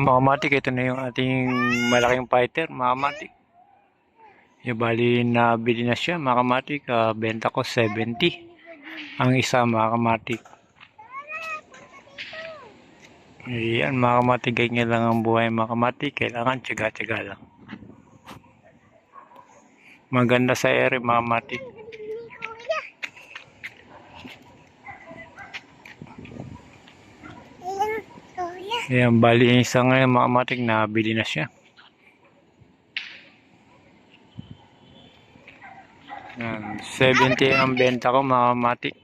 Ayan mga kamatik, ito na yung ating malaking fighter mga kamatik. Yung bali nabili na siya mga kamatik, benta ko 70 ang isa mga kamatik. Ayan mga kamatik, ganyan lang ang buhay mga kamatik, kailangan tiyaga-tiyaga lang. Maganda sa ere mga kamatik. Ayan, bali yung isa ngayon mga kamatik, nabili na siya. Ayan, 70 ang benta ko mga kamatik.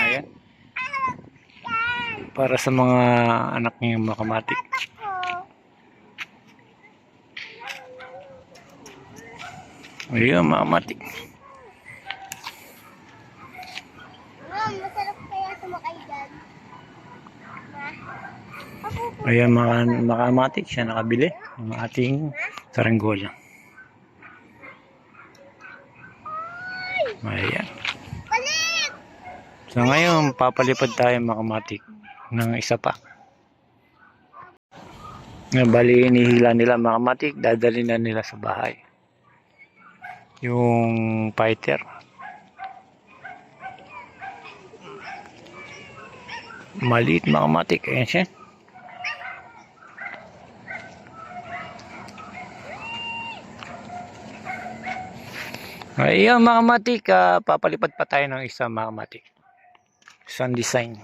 Ayan. Para sa mga anak niya mga kamatik. Ayan mga kamatik. Masarap kaya sumakay dyan. Ayan mga kamatik, siya nakabili ng ating saranggola. Ayan. So ngayon, papalipad tayo mga kamatik ng isa pa. Bali, inihila nila mga kamatik, dadali na nila sa bahay. Yung fighter. Maliit mga kamatik, ayan siya. Ayan mga kamatik, papalipad pa tayo ng isa mga kamatik. Isang design.